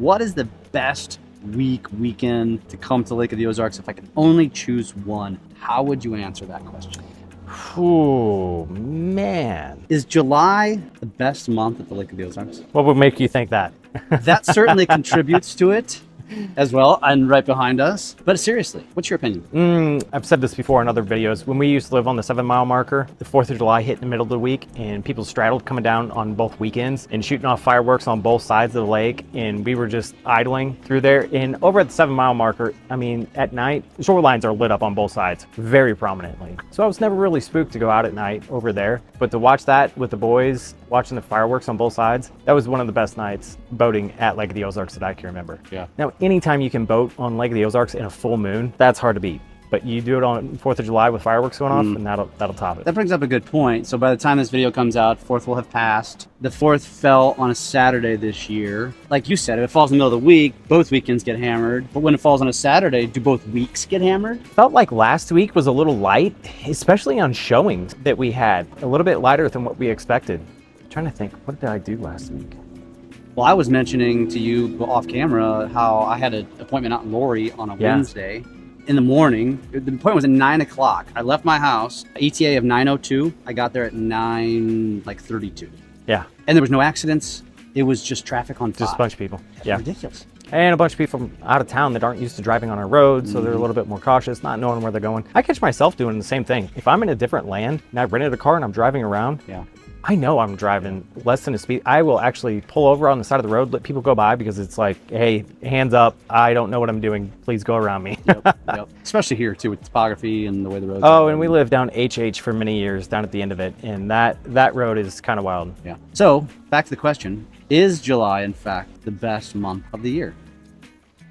What is the best weekend to come to Lake of the Ozarks? If I could only choose one, how would you answer that question? Oh, man. Is July the best month at the Lake of the Ozarks? What would make you think that? That certainly contributes to it as well, and right behind us. But seriously, what's your opinion? I've said this before in other videos. When we used to live on the 7-mile marker, the 4th of July hit in the middle of the week and people straddled coming down on both weekends and shooting off fireworks on both sides of the lake. And we were just idling through there. And over at the 7-mile marker, I mean, at night, shorelines are lit up on both sides very prominently. So I was never really spooked to go out at night over there. But to watch that with the boys, watching the fireworks on both sides, that was one of the best nights boating at Lake of the Ozarks that I can remember. Yeah. Now, anytime you can boat on Lake of the Ozarks in a full moon, that's hard to beat. But you do it on 4th of July with fireworks going off, and that'll top it. That brings up a good point. So by the time this video comes out, 4th will have passed. The 4th fell on a Saturday this year. Like you said, if it falls in the middle of the week, both weekends get hammered. But when it falls on a Saturday, do both weeks get hammered? Felt like last week was a little light, especially on showings that we had. A little bit lighter than what we expected. I'm trying to think, what did I do last week? Well, I was mentioning to you off camera how I had an appointment out in Lori on a Wednesday in the morning. The appointment was at 9 o'clock. I left my house, ETA of 9:02. I got there at 9:32. Yeah. And there was no accidents. It was just traffic on 5. Just a bunch of people. That's yeah. ridiculous. And a bunch of people from out of town that aren't used to driving on our roads, so they're a little bit more cautious, not knowing where they're going. I catch myself doing the same thing. If I'm in a different land and I rented a car and I'm driving around, I know I'm driving less than a speed. I will actually pull over on the side of the road, let people go by, because it's like, hey, hands up, I don't know what I'm doing. Please go around me. Yep. Especially here too with topography and the way the roads are. Oh, and we lived down HH for many years, down at the end of it, and that road is kind of wild. Yeah. So back to the question, is July in fact the best month of the year?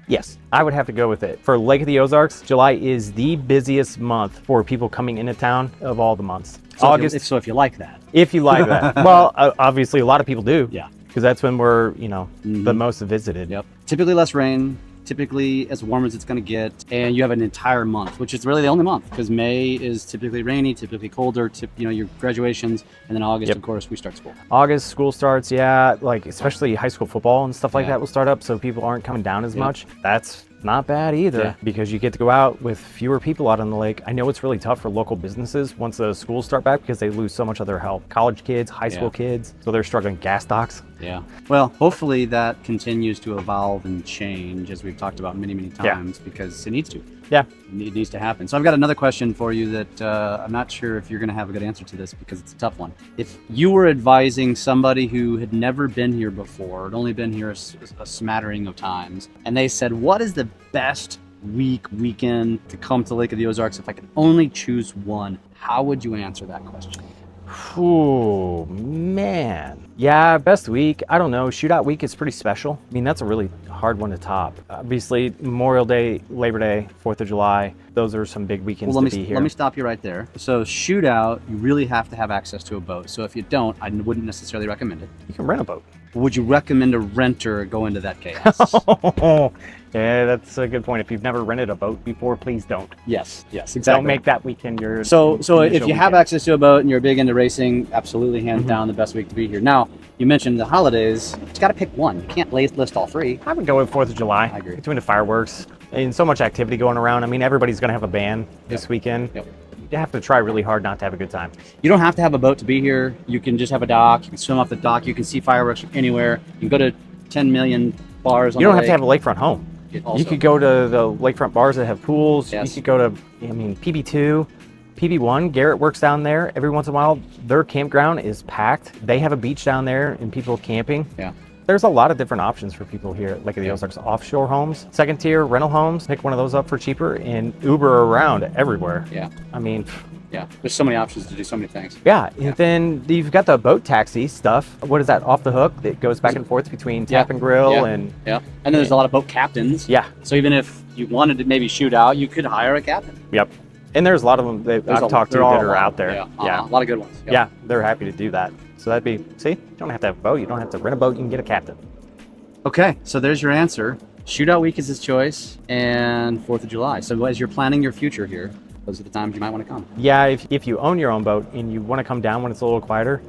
Yes, I would have to go with it. For Lake of the Ozarks, July is the busiest month for people coming into town of all the months. So August. If you like that. If you like that. Well, obviously a lot of people do. Yeah. Because that's when we're, the most visited. Yep. Typically less rain, typically as warm as it's going to get, and you have an entire month, which is really the only month, because May is typically rainy, typically colder, your graduations, and then August, of course, we start school. August, school starts, like especially high school football and stuff like that will start up, so people aren't coming down as much. That's not bad either, because you get to go out with fewer people out on the lake. I know it's really tough for local businesses once the schools start back, because they lose so much of their help. College kids, high school kids, so they're struggling. Gas stocks. Yeah. Well, hopefully that continues to evolve and change, as we've talked about many, many times, because it needs to. Yeah. It needs to happen. So I've got another question for you that I'm not sure if you're going to have a good answer to this, because it's a tough one. If you were advising somebody who had never been here before, had only been here a smattering of times, and they said, what is the best weekend to come to Lake of the Ozarks? If I could only choose one, how would you answer that question? Oh, man. Yeah, best week. I don't know. Shootout week is pretty special. I mean, that's a really hard one to top. Obviously, Memorial Day, Labor Day, 4th of July, those are some big weekends to be here. Let me stop you right there. So shootout, you really have to have access to a boat. So if you don't, I wouldn't necessarily recommend it. You can rent a boat. Would you recommend a renter go into that chaos? Yeah, that's a good point. If you've never rented a boat before, please don't. Yes, exactly. Don't make that weekend your So if you have access to a boat and you're big into racing, absolutely, hands down, the best week to be here. Now, you mentioned the holidays. You got to pick one. You can't list all 3. I would go with 4th of July. I agree. Between the fireworks and so much activity going around. I mean, everybody's going to have a band this weekend. Yep. You have to try really hard not to have a good time. You don't have to have a boat to be here. You can just have a dock. You can swim off the dock. You can see fireworks from anywhere. You can go to 10 million bars on the lake. You don't have to have a lakefront home. You could go to the lakefront bars that have pools. Yes. You could go to, PB2, PB1. Garrett works down there. Every once in a while, their campground is packed. They have a beach down there and people camping. Yeah. There's a lot of different options for people here at Lake of the Ozarks. Offshore homes, second tier rental homes. Pick one of those up for cheaper and Uber around everywhere. Yeah. Yeah, there's so many options to do so many things. Yeah, and then you've got the boat taxi stuff. What is that, off the hook, that goes back and forth between Tap and Grill and... Yeah, and then there's a lot of boat captains. Yeah. So even if you wanted to maybe shoot out, you could hire a captain. Yep. And there's a lot of them that I've talked to that are out there. Yeah, a lot of good ones. Yep. Yeah, they're happy to do that. So that'd be, see, you don't have to have a boat. You don't have to rent a boat. You can get a captain. Okay, so there's your answer. Shootout week is his choice, and 4th of July. So as you're planning your future here, those are the times you might want to come. Yeah, if you own your own boat and you want to come down when it's a little quieter,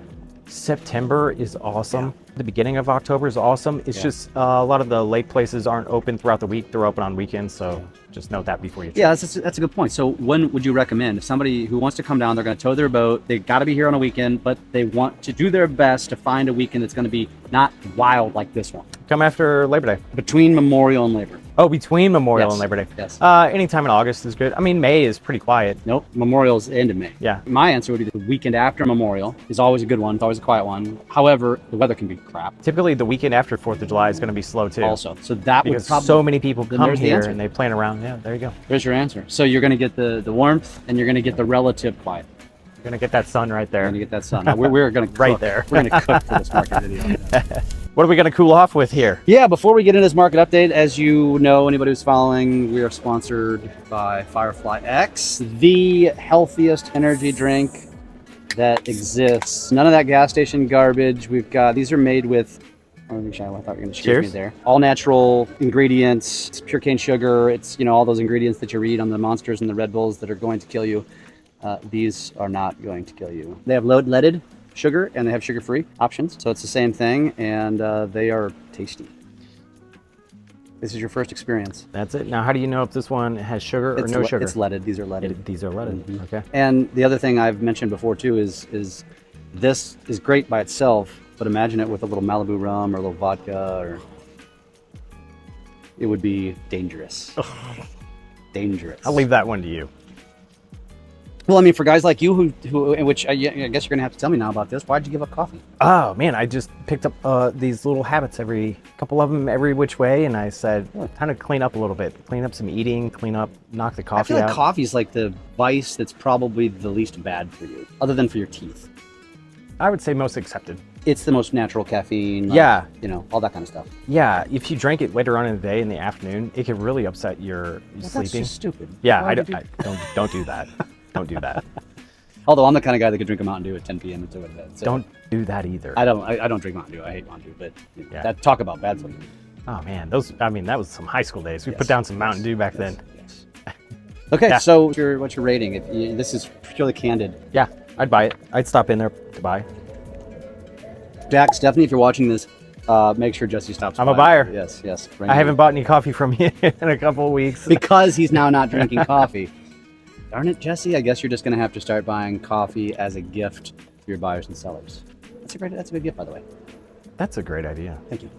September is awesome. The beginning of October is awesome. It's just a lot of the lake places aren't open throughout the week. They're open on weekends, so just note that before you. Yeah, that's a good point. So when would you recommend if somebody who wants to come down, they're going to tow their boat, they got to be here on a weekend, but they want to do their best to find a weekend that's going to be not wild like this one? Come after Labor Day. Between Memorial and Labor. Oh, between Memorial Yes. and Labor Day. Yes. Anytime in August is good. I mean, May is pretty quiet. Nope, Memorial's the end of May. Yeah. My answer would be the weekend after Memorial is always a good one. It's always a quiet one. However, the weather can be crap Typically, the weekend after 4th of July is going to be slow too. also. So that would Because probably... so many people Then come there's the here answer. and they plan around. Yeah, there you go. There's your answer. So you're going to get the warmth and you're going to get the relative quiet. You're going to get that sun right there. And you get that sun. Now, we're going to Right there. We're going to cook for this market video. What are we going to cool off with here? Yeah, before we get into this market update, as you know, anybody who's following, we are sponsored by Firefly X, the healthiest energy drink that exists. None of that gas station garbage. We've got, these are made with, I thought you were going to excuse me Cheers. there. All natural ingredients. It's pure cane sugar. It's, you know, all those ingredients that you read on the Monsters and the Red Bulls that are going to kill you. These are not going to kill you. They have leaded sugar and they have sugar-free options. So it's the same thing, and they are tasty. This is your first experience. That's it. Now, how do you know if this one has sugar or no sugar? It's leaded. These are leaded. These are leaded. Mhm. Okay. And the other thing I've mentioned before too is this is great by itself, but imagine it with a little Malibu rum or a little vodka, or it would be dangerous. Dangerous. I'll leave that one to you. Well, I mean, for guys like you who which I guess you're gonna have to tell me now about this. Why'd you give up coffee? Oh man, I just picked up these little habits, every couple of them every which way, and I said, time to clean up a little bit, clean up some eating, knock the I coffee feel like out. coffee's like the vice that's probably the least bad for you, other than for your teeth. I would say most accepted. It's the most natural caffeine. like, Yeah. you know, all that kind of stuff. Yeah, if you drank it later on in the day in the afternoon, it can really upset your Well, that's sleeping. just stupid. Yeah, Why I would don't, you don't do that. Don't do that. Although I'm the kind of guy that could drink a Mountain Dew at 10 p.m. and go to bed. So Don't do that either. I don't drink Mountain Dew. I hate Mountain Dew, but you know, Yeah. that talk about bad for you. Oh man, that was some high school days. We Yes, put down some Mountain Dew back then. Yes. Okay, Yeah. so what's your rating? If you, this is purely candid. Yeah, I'd buy it. I'd stop in there to buy. Jack, Stephanie, if you're watching this, make sure Jesse stops. I'm a by. buyer. Yes, yes. bring I it. haven't bought any coffee from you in a couple of weeks. because he's now not drinking coffee. Darn it, Jesse! I guess you're just gonna have to start buying coffee as a gift for your buyers and sellers. That's a good gift, by the way. That's a great idea. Thank you.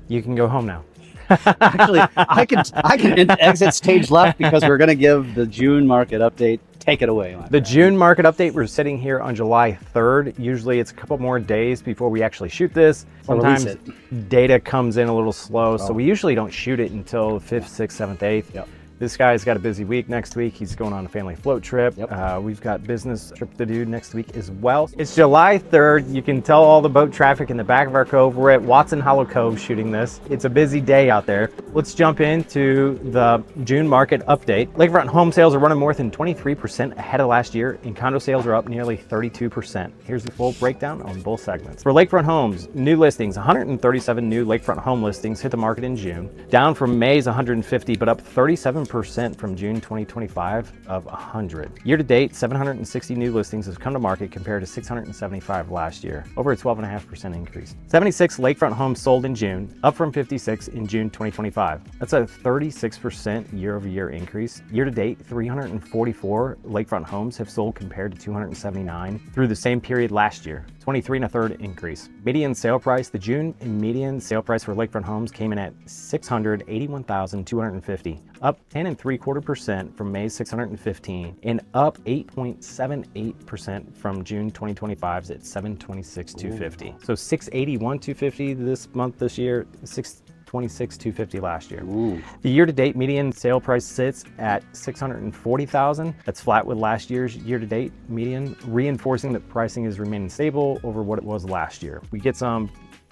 You can go home now. Actually, I can exit stage left because we're gonna give the June market update. Take it away. The June market update, we're sitting here on July 3rd. Usually it's a couple more days before we actually shoot this. Or release Sometimes data comes in a little slow, so Oh. we usually don't shoot it until the 5th, 6th, 7th, 8th. Yep. This guy's got a busy week next week. He's going on a family float trip. Yep. We've got business trip to do next week as well. It's July 3rd. You can tell all the boat traffic in the back of our cove. We're at Watson Hollow Cove shooting this. It's a busy day out there. Let's jump into the June market update. Lakefront home sales are running more than 23% ahead of last year, and condo sales are up nearly 32%. Here's the full breakdown on both segments. For Lakefront homes, new listings, 137 new Lakefront home listings hit the market in June, down from May's 150, but up 37% from June 2025 of 100. Year to date, 760 new listings have come to market compared to 675 last year, over a 12.5% increase. 76 Lakefront homes sold in June, up from 56 in June 2025. That's a 36% year-over-year increase. Year to date, 344 Lakefront homes have sold compared to 279 through the same period last year. 23 1/3 increase. Median sale price, the June median sale price for Lakefront homes came in at $681,250, up 10.75% from May's 615, and up 8.78% from June 2025's at $726,250. So $681,250 this year, $626,250 last year. Ooh. The year-to-date median sale price sits at $640,000. That's flat with last year's year-to-date median, reinforcing that pricing is remaining stable over what it was last year. We get some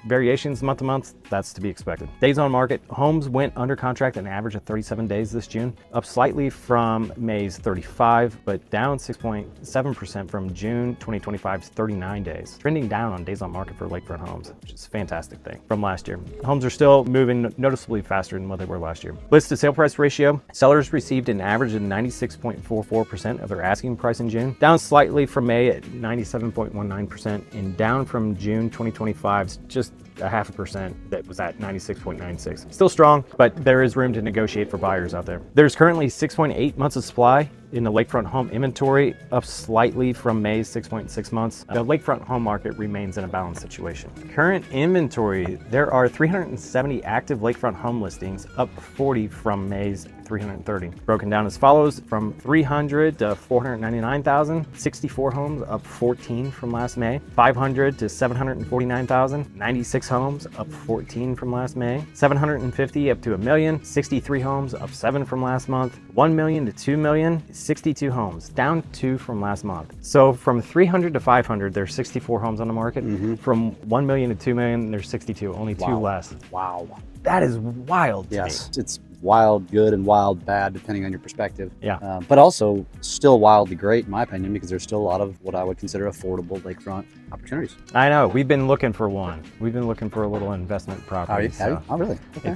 variations month to month, that's to be expected. Days on market, homes went under contract an average of 37 days this June, up slightly from May's 35, but down 6.7% from June 2025's 39 days. Trending down on days on market for Lakefront homes, which is a fantastic thing from last year. Homes are still moving noticeably faster than what they were last year. List to sale price ratio, sellers received an average of 96.44% of their asking price in June, down slightly from May at 97.19% and down from June 2025's just a 0.5% that was at 96.96. Still strong, but there is room to negotiate for buyers out there. There's currently 6.8 months of supply in the lakefront home inventory, up slightly from May's 6.6 months. The lakefront home market remains in a balanced situation. Current inventory, there are 370 active lakefront home listings, up 40 from May's 330. Broken down as follows: from 300 to 499,000, 64 homes, up 14 from last May. 500 to 749,000, 96 homes, up 14 from last May. 750 up to 1 million, 63 homes, up 7 from last month. 1 million to 2 million, 62 homes, down 2 from last month. So from 300 to 500, there's 64 homes on the market. From 1 million to 2 million, there's 62, only 2 less. Wow. That is wild to me. It's wild good and wild bad depending on your perspective. Yeah. But also still wildly great in my opinion, because there's still a lot of what I would consider affordable lakefront opportunities. I know. We've been looking for one. We've been looking for a little investment property. Oh, really? Okay.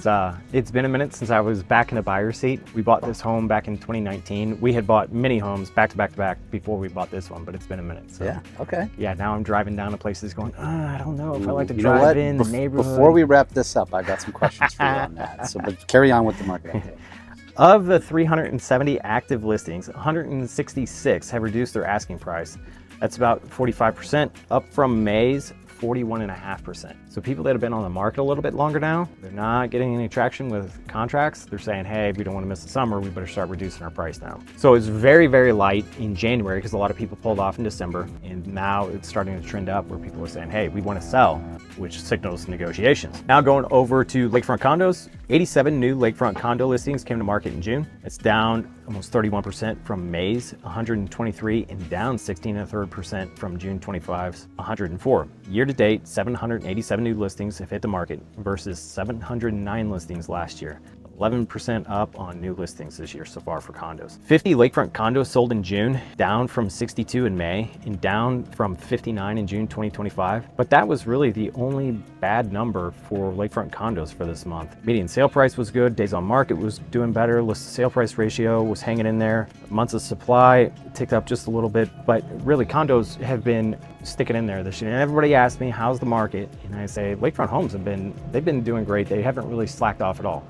It's been a minute since I was back in the buyer's seat. We bought this home back in 2019. We had bought many homes back to back to back before we bought this one, but it's been a minute. So yeah. Okay. yeah, now I'm driving down to places going, I don't know if I like to You know drive what? in the neighborhood. Before we wrap this up, I've got some questions for you on that. So but carry on with the market update. Of the 370 active listings, 166 have reduced their asking price. That's about 45%, up from May's 41.5%. So people that have been on the market a little bit longer now, they're not getting any traction with contracts. They're saying, hey, we don't want to miss the summer, we better start reducing our price now. So it's very, very light in January because a lot of people pulled off in December, and now it's starting to trend up where people are saying, hey, we want to sell, which signals negotiations. Now going over to lakefront condos, 87 new lakefront condo listings came to market in June. It's down almost 31% from May's 123 and down 16.3% from June 25's 104. Year to date, 787 new listings have hit the market versus 709 listings last year. 11% up on new listings this year so far for condos. 50 lakefront condos sold in June, down from 62 in May and down from 59 in June 2025. But that was really the only bad number for lakefront condos for this month. Median sale price was good, days on market was doing better, list to sale price ratio was hanging in there, months of supply ticked up just a little bit, but really condos have been sticking in there this year. And everybody asks me, how's the market? And I say, lakefront homes they've been doing great. They haven't really slacked off at all.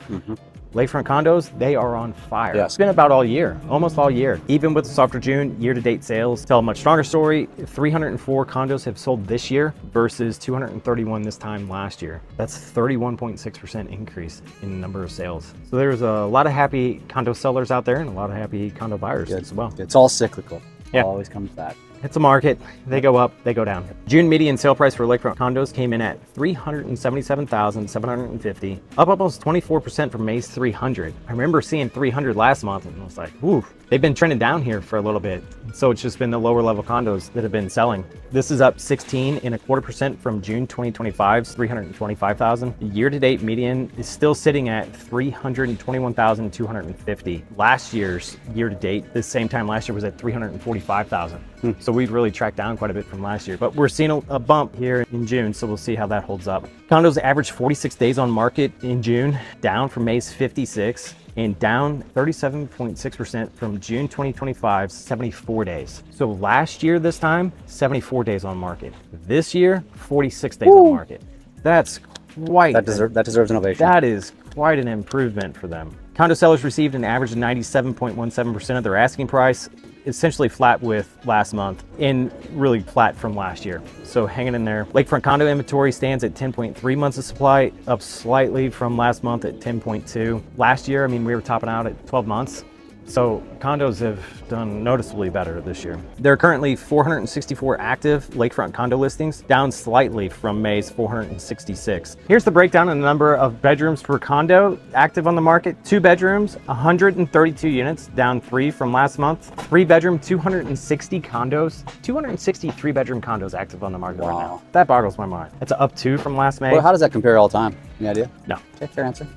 Lakefront condos, they are on fire. Yes. It's been about all year, almost all year. Even with the softer June, year-to-date sales tell a much stronger story. 304 condos have sold this year versus 231 this time last year. That's 31.6% increase in the number of sales. So there's a lot of happy condo sellers out there and a lot of happy condo buyers as well. It's all cyclical. Yeah. It always comes back. It's a market. They go up, they go down. June median sale price for lakefront condos came in at $377,750, up almost 24% from May's 300. I remember seeing 300 last month and I was like, ooh, they've been trending down here for a little bit. So it's just been the lower level condos that have been selling. This is up 16.25% from June 2025's 325,000. The year-to-date median is still sitting at 321,250. Last year's year-to-date, the same time last year was at 345,000. So we've really tracked down quite a bit from last year, but we're seeing a bump here in June, so we'll see how that holds up. Condos averaged 46 days on market in June, down from May's 56, and down 37.6% from June 2025's 74 days. So last year this time, 74 days on market. This year, 46 days on market. That's quite... That deserves an ovation. That is quite an improvement for them. Condo sellers received an average of 97.17% of their asking price, essentially flat with last month and really flat from last year. So hanging in there. Lakefront condo inventory stands at 10.3 months of supply, up slightly from last month at 10.2. Last year, I mean, we were topping out at 12 months. So condos have done noticeably better this year. There are currently 464 active lakefront condo listings, down slightly from May's 466. Here's the breakdown in the number of bedrooms per condo active on the market. 2 bedrooms, 132 units, down 3 from last month. 3 bedroom, 260 condos, 263 bedroom condos active on the market right now. That boggles my mind. That's up 2 from last May. Well, how does that compare all time? Any idea? No. Okay, fair answer.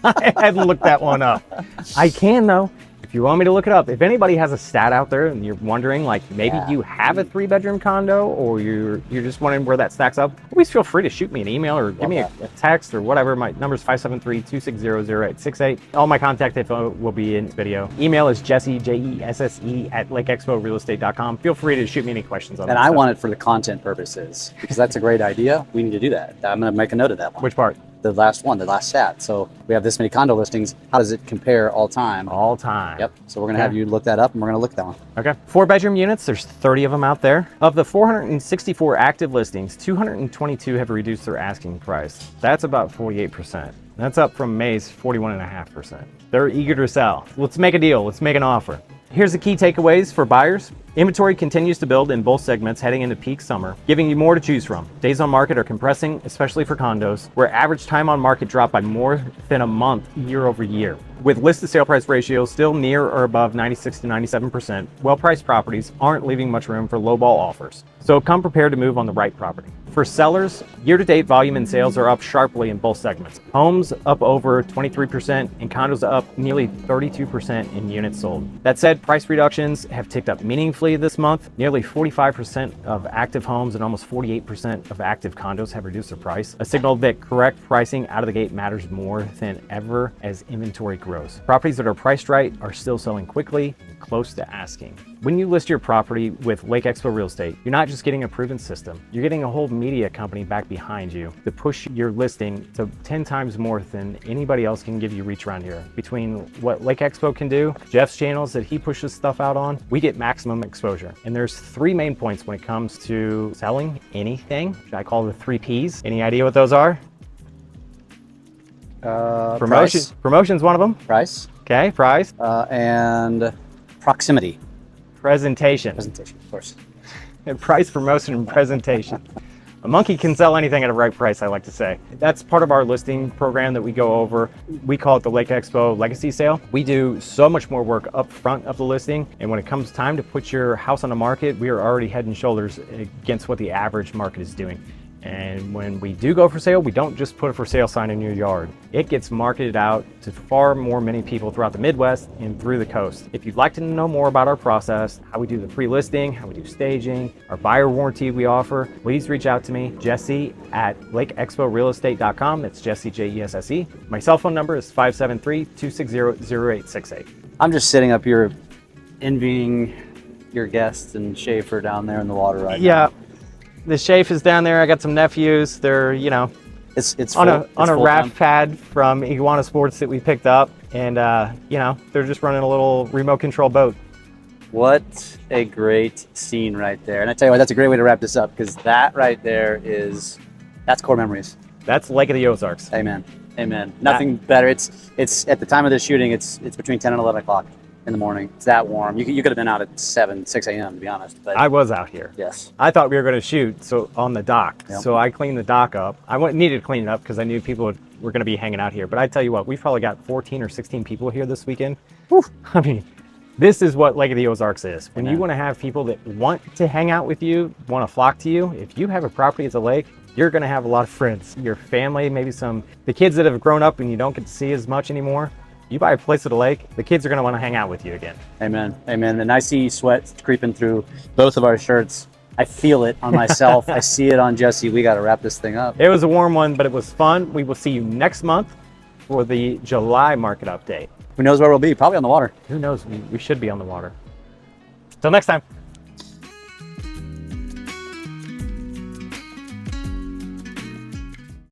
I hadn't looked that one up. I can though. If you want me to look it up, if anybody has a stat out there and you're wondering, like maybe you have a 3-bedroom condo or you're just wondering where that stacks up, please feel free to shoot me an email or give me a text or whatever. My number is 573-260-0868. All my contact info will be in the video. Email is Jesse, Jesse at lakeexporealestate.com. Feel free to shoot me any questions on that. And I want it for the content purposes because that's a great idea. We need to do that. I'm going to make a note of that one. Which part? The last stat. So we have this many condo listings. How does it compare all time? All time. Yep. So we're going to have you look that up and we're going to look at that one. Okay. 4-bedroom units, there's 30 of them out there. Of the 464 active listings, 222 have reduced their asking price. That's about 48%. That's up from May's 41.5%. They're eager to sell. Let's make a deal. Let's make an offer. Here's the key takeaways for buyers. Inventory continues to build in both segments heading into peak summer, giving you more to choose from. Days on market are compressing, especially for condos, where average time on market dropped by more than a month year over year. With listed sale price ratios still near or above 96 to 97%, well-priced properties aren't leaving much room for lowball offers. So come prepared to move on the right property. For sellers, year-to-date volume and sales are up sharply in both segments. Homes up over 23% and condos up nearly 32% in units sold. That said, price reductions have ticked up meaningfully this month. Nearly 45% of active homes and almost 48% of active condos have reduced their price, a signal that correct pricing out of the gate matters more than ever as inventory grows. Properties that are priced right are still selling quickly, close to asking. When you list your property with Lake Expo Real Estate, you're not just getting a proven system, you're getting a whole media company back behind you to push your listing to 10 times more than anybody else can give you reach around here. Between what Lake Expo can do, Jeff's channels that he pushes stuff out on, we get maximum exposure. And there's 3 main points when it comes to selling anything, which I call the 3 Ps. Any idea what those are? Promotion. Price. Promotion's one of them. Price. Okay, price. And proximity. Presentation. Presentation, of course. And price, promotion, and presentation. A monkey can sell anything at a right price, I like to say. That's part of our listing program that we go over. We call it the Lake Expo Legacy Sale. We do so much more work up front of the listing. And when it comes time to put your house on the market, we are already head and shoulders against what the average market is doing. And when we do go for sale, we don't just put a for sale sign in your yard. It gets marketed out to far more many people throughout the Midwest and through the coast. If you'd like to know more about our process, how we do the pre-listing, how we do staging, our buyer warranty we offer, please reach out to me, Jesse at lakeexporealestate.com. That's Jesse, Jesse. My cell phone number is 573-260-0868. I'm just sitting up here envying your guests and Schaefer down there in the water right now. Yeah. The Schaefer is down there. I got some nephews. They're, it's on a full raft time. pad from Iguana Sports that we picked up, and they're just running a little remote control boat. What a great scene right there. And I tell you what, that's a great way to wrap this up because that right there that's core memories. That's Lake of the Ozarks. Amen. Amen. Nothing better. It's at the time of this shooting, it's between 10 and 11 o'clock in the morning. It's that warm. You could have been out at 6 a.m. to be honest. But I was out here. yes. I thought we were going to shoot on the dock. Yep. So I cleaned the dock up. Needed to clean it up because I knew people were going to be hanging out here. But I tell you what, we've probably got 14 or 16 people here this weekend. Whew. I mean, this is what Lake of the Ozarks is. When you want to have people that want to hang out with you, want to flock to you, if you have a property at the lake, you're going to have a lot of friends. Your family, maybe the kids that have grown up and you don't get to see as much anymore. You buy a place at the lake, the kids are going to want to hang out with you again. Amen. Amen. And I see sweat creeping through both of our shirts. I feel it on myself. I see it on Jesse. We got to wrap this thing up. It was a warm one, but it was fun. We will see you next month for the July market update. Who knows where we'll be? Probably on the water. Who knows? We should be on the water. Till next time.